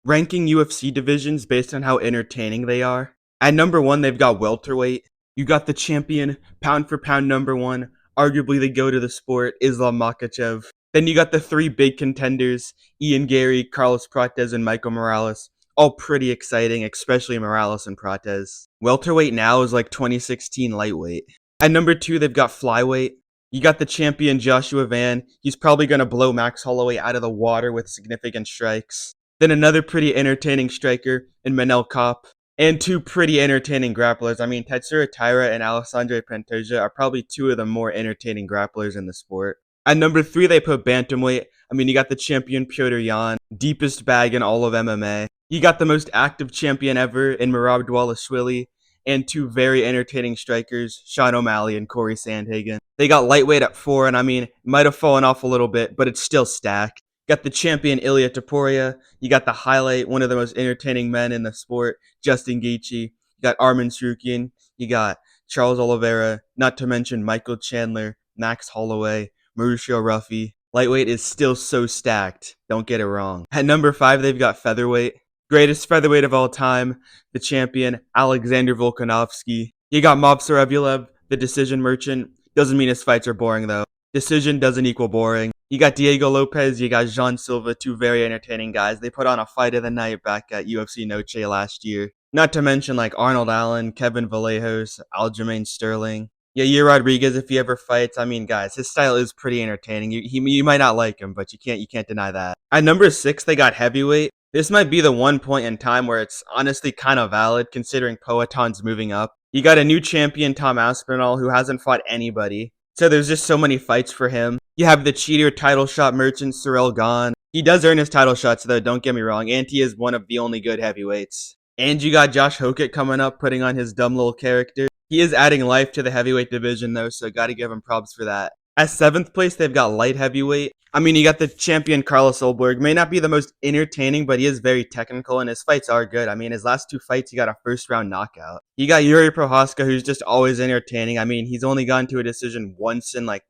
Ranking UFC divisions based on how entertaining they are. At number one, they've got welterweight. You got the champion, pound for pound number one, arguably the GOAT of the sport, Islam Makhachev. Then you got the three big contenders, Ian Gary, Carlos Prates, and Michael Morales. All pretty exciting, especially Morales and Prates. Welterweight now is like 2016 lightweight. At number two, they've got flyweight. You got the champion Joshua Van. He's probably going to blow Max Holloway out of the water with significant strikes. Then another pretty entertaining striker in Manel Kopp. And two pretty entertaining grapplers. I mean, Tatsuro Taira and Alessandro Pantoja are probably two of the more entertaining grapplers in the sport. At number three, they put bantamweight. I mean, you got the champion Petr Yan, deepest bag in all of MMA. You got the most active champion ever in Merab Dvalishvili, and two very entertaining strikers, Sean O'Malley and Corey Sandhagen. They got lightweight at four, and I mean, it might have fallen off a little bit, but it's still stacked. Got the champion Ilia Topuria. You got the highlight, one of the most entertaining men in the sport, Justin Gaethje. You got Arman Tsarukyan. You got Charles Oliveira. Not to mention Michael Chandler, Max Holloway, Mauricio Ruffy. Lightweight is still so stacked. Don't get it wrong. At number five, they've got featherweight. Greatest featherweight of all time, the champion Alexander Volkanovski. You got Movsar Evloev, the decision merchant. Doesn't mean his fights are boring though. Decision doesn't equal boring. You got Diego Lopez, you got Jean Silva, two very entertaining guys. They put on a fight of the night back at UFC Noche last year. Not to mention like Arnold Allen, Kevin Vallejos, Aljamain Sterling. Yeah, Yair Rodriguez if he ever fights. I mean, guys, his style is pretty entertaining. You might not like him, but you can't deny that. At number six, they got heavyweight. This might be the one point in time where it's honestly kind of valid considering Poaton's moving up. You got a new champion, Tom Aspinall, who hasn't fought anybody. So there's just so many fights for him. You have the cheater title shot merchant, Ciryl Gane. He does earn his title shots though, don't get me wrong, and he is one of the only good heavyweights. And you got Josh Hokett coming up, putting on his dumb little character. He is adding life to the heavyweight division though, so gotta give him props for that. At seventh place, they've got light heavyweight. I mean, you got the champion Carlos Ulberg. May not be the most entertaining, but he is very technical, and his fights are good. I mean, his last two fights, he got a first-round knockout. You got Yuri Prohaska, who's just always entertaining. I mean, he's only gone to a decision once in, like,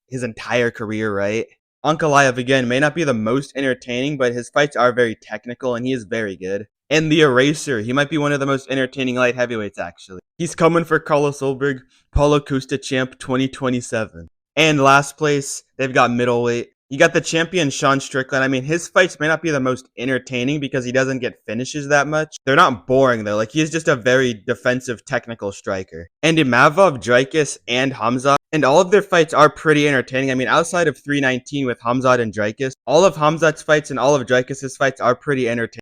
his entire career, right? Ankalaev, again, may not be the most entertaining, but his fights are very technical, and he is very good. And the Eraser, he might be one of the most entertaining light heavyweights, actually. He's coming for Carlos Ulberg, Paulo Costa champ 2027. And last place, they've got middleweight. You got the champion Sean Strickland. I mean, his fights may not be the most entertaining because he doesn't get finishes that much. They're not boring though. Like, he's just a very defensive technical striker. And Imavov, Dricus, and Hamzat, and all of their fights are pretty entertaining. I mean, outside of 319 with Hamzat and Dricus, all of Hamzat's fights and all of Dricus' fights are pretty entertaining.